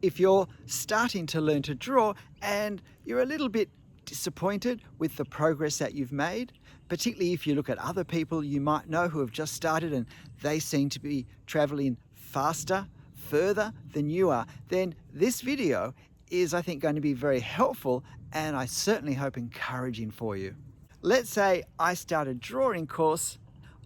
If you're starting to learn to draw and you're a little bit disappointed with the progress that you've made, particularly if you look at other people you might know who have just started and they seem to be traveling faster, further than you are, then this video is, I think, going to be very helpful and I certainly hope encouraging for you. Let's say I started drawing course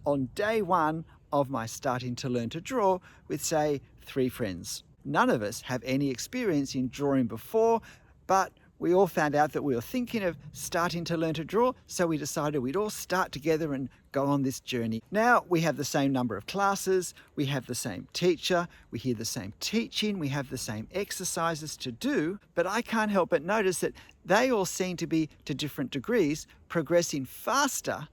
on day one of my starting to learn to draw with, say, 3 friends. None of us have any experience in drawing before, but we all found out that we were thinking of starting to learn to draw, so we decided we'd all start together and go on this journey. Now we have the same number of classes, we have the same teacher, we hear the same teaching, we have the same exercises to do, but I can't help but notice that they all seem to be, to different degrees, progressing faster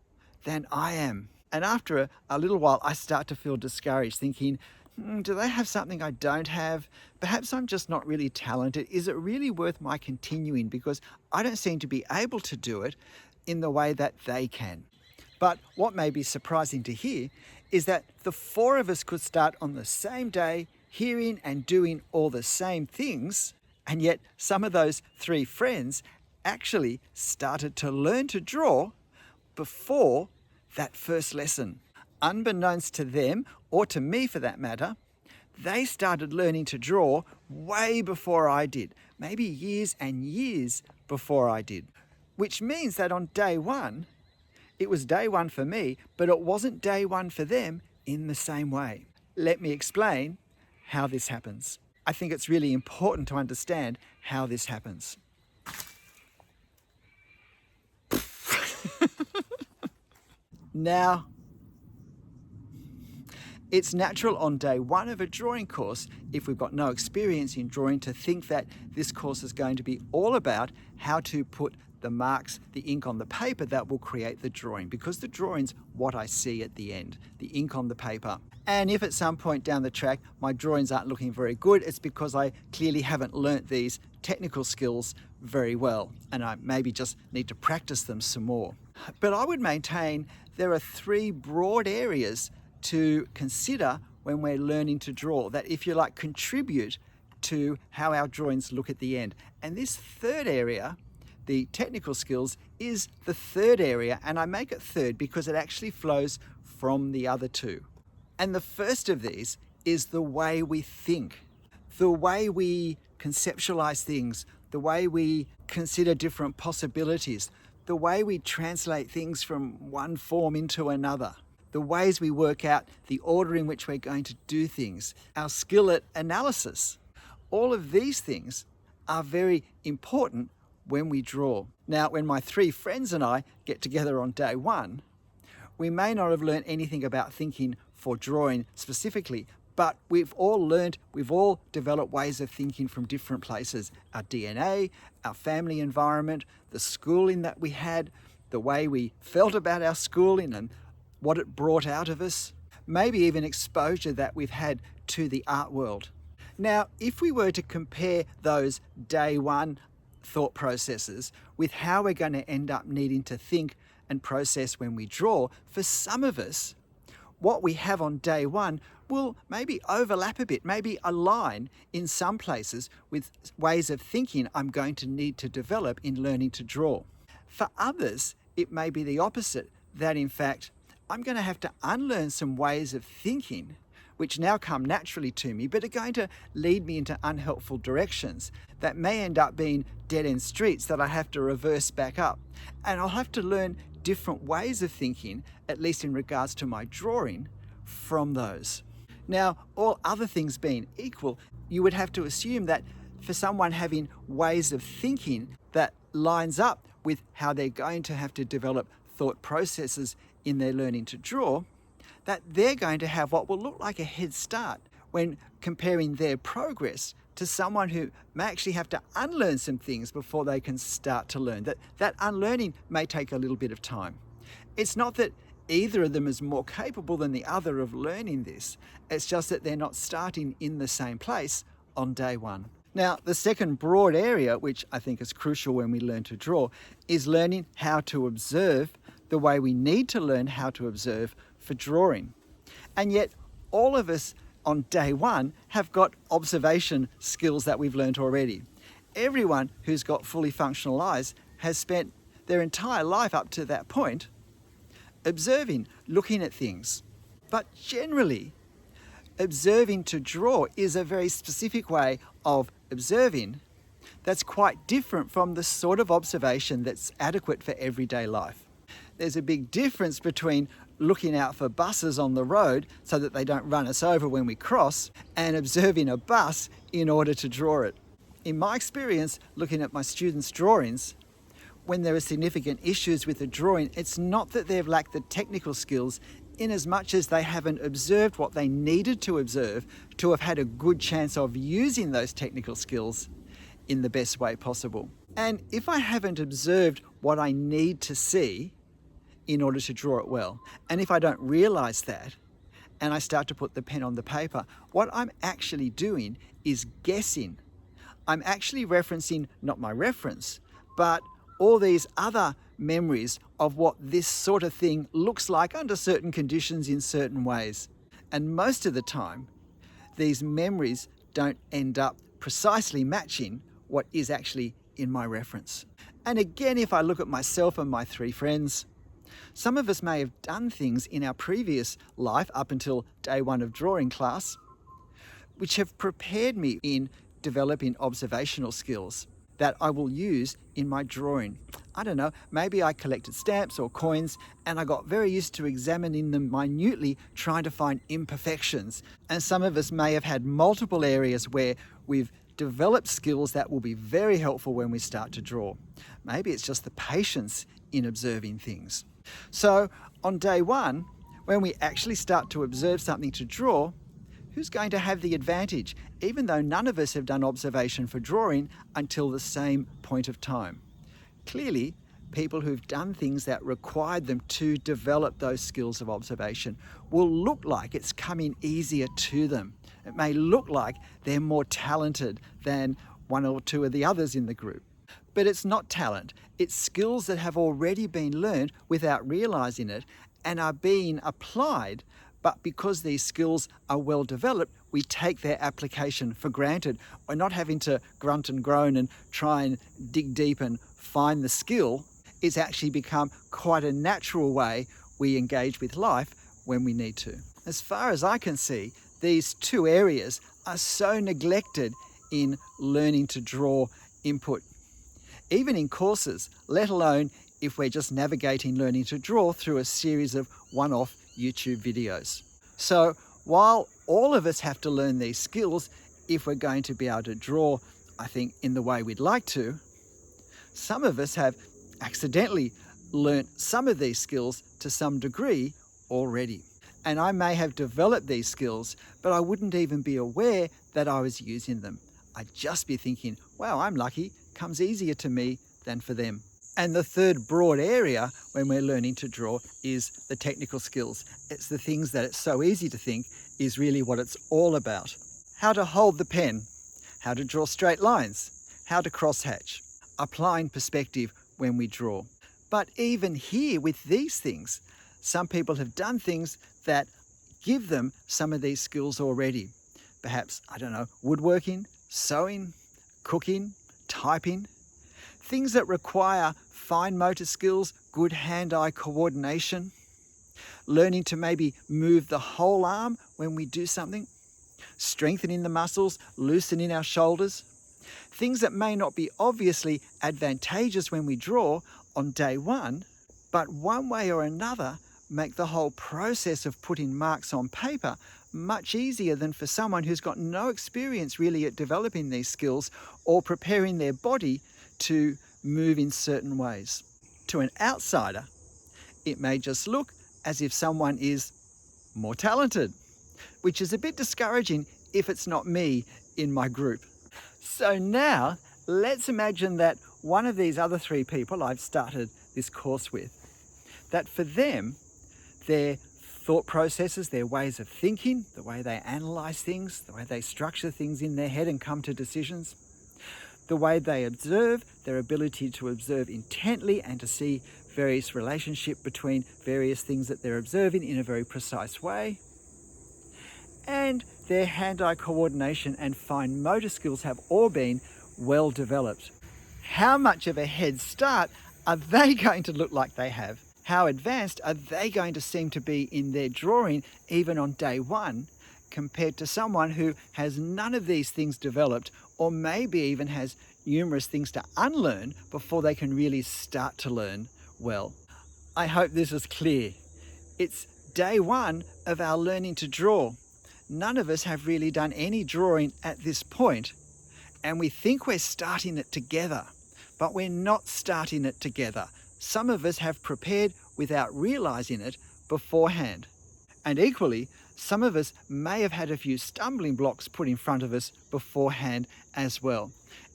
than I am. And after a little while, I start to feel discouraged, thinking, do they have something I don't have? Perhaps I'm just not really talented. Is it really worth my continuing? Because I don't seem to be able to do it in the way that they can. But what may be surprising to hear is that the 4 of us could start on the same day, hearing and doing all the same things, and yet some of those 3 friends actually started to learn to draw before that first lesson. Unbeknownst to them, or to me for that matter, they started learning to draw way before I did, maybe years and years before I did. Which means that on day one, it was day one for me, but it wasn't day one for them in the same way. Let me explain how this happens. I think it's really important to understand how this happens. Now, it's natural on day one of a drawing course, if we've got no experience in drawing, to think that this course is going to be all about how to put the marks, the ink on the paper that will create the drawing, because the drawing's what I see at the end, the ink on the paper. And if at some point down the track my drawings aren't looking very good, it's because I clearly haven't learnt these technical skills very well, and I maybe just need to practice them some more. But I would maintain there are 3 broad areas to consider when we're learning to draw, that, if you like, contribute to how our drawings look at the end. And this 3rd area, the technical skills, is the 3rd area, and I make it 3rd because it actually flows from the other 2. And the first of these is the way we think, the way we conceptualize things, the way we consider different possibilities, the way we translate things from one form into another, the ways we work out the order in which we're going to do things, our skill at analysis. All of these things are very important when we draw. Now, when my 3 friends and I get together on day one, we may not have learned anything about thinking for drawing specifically, but we've all developed ways of thinking from different places. Our DNA, our family environment, the schooling that we had, the way we felt about our schooling and what it brought out of us, maybe even exposure that we've had to the art world. Now, if we were to compare those day one thought processes with how we're going to end up needing to think and process when we draw, for some of us, what we have on day one will maybe overlap a bit, maybe align in some places with ways of thinking I'm going to need to develop in learning to draw. For others, it may be the opposite, that in fact, I'm going to have to unlearn some ways of thinking which now come naturally to me, but are going to lead me into unhelpful directions that may end up being dead-end streets that I have to reverse back up. And I'll have to learn different ways of thinking, at least in regards to my drawing, from those. Now, all other things being equal, you would have to assume that for someone having ways of thinking that lines up with how they're going to have to develop thought processes in their learning to draw, that they're going to have what will look like a head start when comparing their progress to someone who may actually have to unlearn some things before they can start to learn. That unlearning may take a little bit of time. It's not that either of them is more capable than the other of learning this. It's just that they're not starting in the same place on day one. Now, the second broad area, which I think is crucial when we learn to draw, is learning how to observe the way we need to learn how to observe for drawing. And yet, all of us on day one have got observation skills that we've learnt already. Everyone who's got fully functional eyes has spent their entire life up to that point observing, looking at things. But generally, observing to draw is a very specific way of observing that's quite different from the sort of observation that's adequate for everyday life. There's a big difference between looking out for buses on the road so that they don't run us over when we cross, and observing a bus in order to draw it. In my experience, looking at my students' drawings, when there are significant issues with the drawing, it's not that they've lacked the technical skills in as much as they haven't observed what they needed to observe to have had a good chance of using those technical skills in the best way possible. And if I haven't observed what I need to see in order to draw it well, and if I don't realize that, and I start to put the pen on the paper, what I'm actually doing is guessing. I'm actually referencing not my reference, but all these other memories of what this sort of thing looks like under certain conditions in certain ways. And most of the time, these memories don't end up precisely matching what is actually in my reference. And again, if I look at myself and my three friends, some of us may have done things in our previous life up until day one of drawing class, which have prepared me in developing observational skills that I will use in my drawing. I don't know, maybe I collected stamps or coins and I got very used to examining them minutely, trying to find imperfections. And some of us may have had multiple areas where we've developed skills that will be very helpful when we start to draw. Maybe it's just the patience in observing things. So on day one, when we actually start to observe something to draw, who's going to have the advantage, even though none of us have done observation for drawing until the same point of time? Clearly, people who've done things that required them to develop those skills of observation will look like it's coming easier to them. It may look like they're more talented than one or two of the others in the group. But it's not talent, it's skills that have already been learned without realizing it and are being applied. But because these skills are well developed, we take their application for granted. We're not having to grunt and groan and try and dig deep and find the skill. It's actually become quite a natural way we engage with life when we need to. As far as I can see, these two areas are so neglected in learning to draw input, even in courses, let alone if we're just navigating learning to draw through a series of one-off YouTube videos. So while all of us have to learn these skills if we're going to be able to draw, I think, in the way we'd like to, some of us have accidentally learnt some of these skills to some degree already. And I may have developed these skills, but I wouldn't even be aware that I was using them. I'd just be thinking, wow, I'm lucky, comes easier to me than for them. And the third broad area when we're learning to draw is the technical skills. It's the things that it's so easy to think is really what it's all about. How to hold the pen, how to draw straight lines, how to crosshatch, applying perspective when we draw. But even here with these things, some people have done things that give them some of these skills already. Perhaps, I don't know, woodworking, sewing, cooking, typing. Things that require fine motor skills, good hand-eye coordination, learning to maybe move the whole arm when we do something, strengthening the muscles, loosening our shoulders. Things that may not be obviously advantageous when we draw on day one, but one way or another make the whole process of putting marks on paper much easier than for someone who's got no experience really at developing these skills or preparing their body to move in certain ways. To an outsider, it may just look as if someone is more talented, which is a bit discouraging if it's not me in my group. So now, let's imagine that one of these other three people I've started this course with, that for them, their thought processes, their ways of thinking, the way they analyze things, the way they structure things in their head and come to decisions, the way they observe, their ability to observe intently and to see various relationship between various things that they're observing in a very precise way, and their hand-eye coordination and fine motor skills have all been well developed. How much of a head start are they going to look like they have? How advanced are they going to seem to be in their drawing even on day one, compared to someone who has none of these things developed, or maybe even has numerous things to unlearn before they can really start to learn well? I hope this is clear. It's day one of our learning to draw. None of us have really done any drawing at this point, and we think we're starting it together, but we're not starting it together. Some of us have prepared without realizing it beforehand. And equally, some of us may have had a few stumbling blocks put in front of us beforehand as well.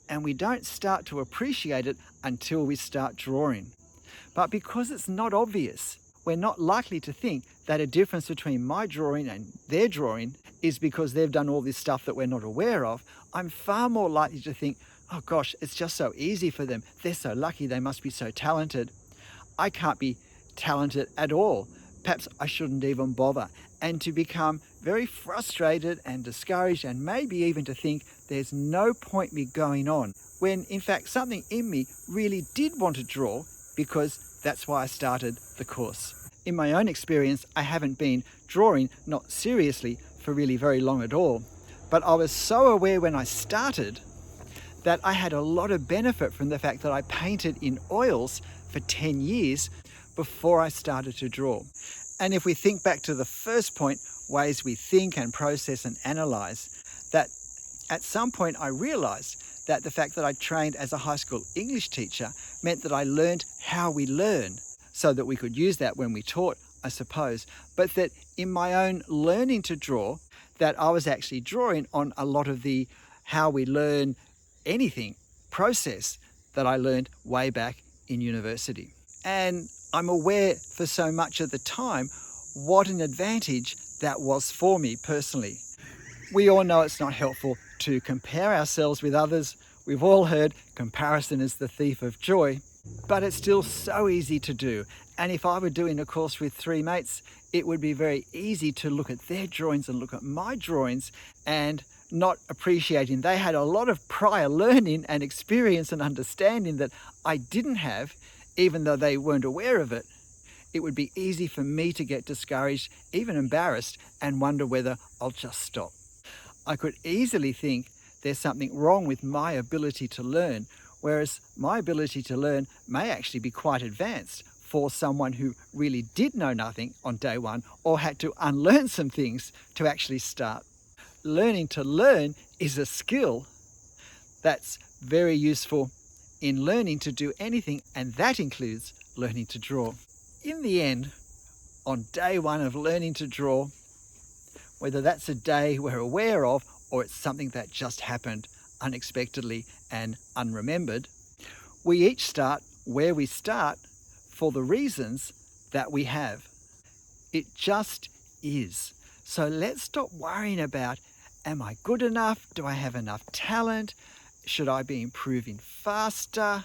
And we don't start to appreciate it until we start drawing. But because it's not obvious, we're not likely to think that a difference between my drawing and their drawing is because they've done all this stuff that we're not aware of. I'm far more likely to think, oh gosh, it's just so easy for them. They're so lucky, they must be so talented. I can't be talented at all. Perhaps I shouldn't even bother. And to become very frustrated and discouraged, and maybe even to think there's no point me going on, when in fact something in me really did want to draw, because that's why I started the course. In my own experience, I haven't been drawing, not seriously, for really very long at all. But I was so aware when I started that I had a lot of benefit from the fact that I painted in oils for 10 years before I started to draw. And if we think back to the first point, ways we think and process and analyze, that at some point I realized that the fact that I trained as a high school English teacher meant that I learned how we learn, so that we could use that when we taught, I suppose. But that in my own learning to draw, that I was actually drawing on a lot of the how we learn anything process that I learned way back in university. And I'm aware for so much of the time what an advantage that was for me personally. We all know it's not helpful to compare ourselves with others. We've all heard comparison is the thief of joy, but it's still so easy to do. And if I were doing a course with three mates, it would be very easy to look at their drawings and look at my drawings and not appreciating they had a lot of prior learning and experience and understanding that I didn't have, even though they weren't aware of it. It would be easy for me to get discouraged, even embarrassed, and wonder whether I'll just stop. I could easily think there's something wrong with my ability to learn, whereas my ability to learn may actually be quite advanced for someone who really did know nothing on day one or had to unlearn some things to actually start. Learning to learn is a skill that's very useful in learning to do anything, and that includes learning to draw. In the end, on day one of learning to draw, whether that's a day we're aware of or it's something that just happened unexpectedly and unremembered, we each start where we start for the reasons that we have. It just is. So let's stop worrying about, am I good enough? Do I have enough talent? Should I be improving faster?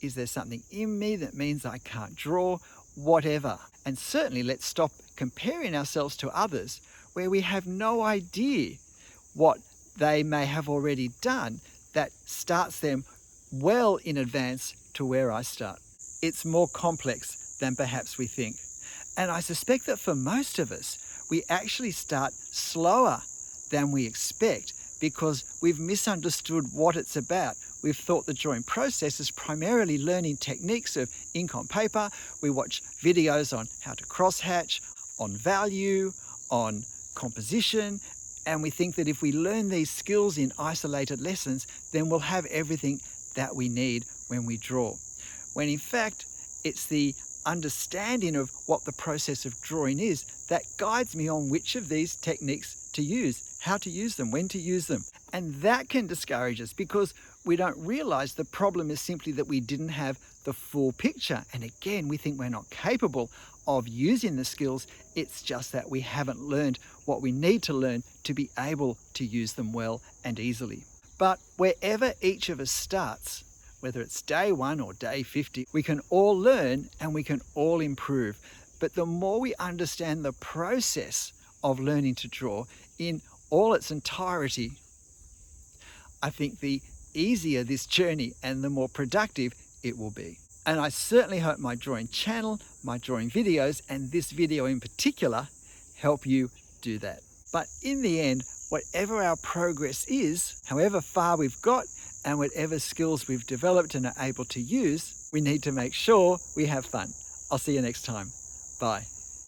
Is there something in me that means I can't draw? Whatever. And certainly let's stop comparing ourselves to others where we have no idea what they may have already done that starts them well in advance to where I start. It's more complex than perhaps we think. And I suspect that for most of us, we actually start slower than we expect because we've misunderstood what it's about. We've thought the drawing process is primarily learning techniques of ink on paper. We watch videos on how to crosshatch, on value, on composition, and we think that if we learn these skills in isolated lessons, then we'll have everything that we need when we draw. When in fact, it's the understanding of what the process of drawing is that guides me on which of these techniques to use, how to use them, when to use them. And that can discourage us because we don't realize the problem is simply that we didn't have the full picture. And again, we think we're not capable of using the skills. It's just that we haven't learned what we need to learn to be able to use them well and easily. But wherever each of us starts, whether it's day 1 or day 50, we can all learn and we can all improve. But the more we understand the process of learning to draw, in all its entirety, I think the easier this journey and the more productive it will be. And I certainly hope my drawing channel, my drawing videos, and this video in particular help you do that. But in the end, whatever our progress is, however far we've got, and whatever skills we've developed and are able to use, we need to make sure we have fun. I'll see you next time. Bye.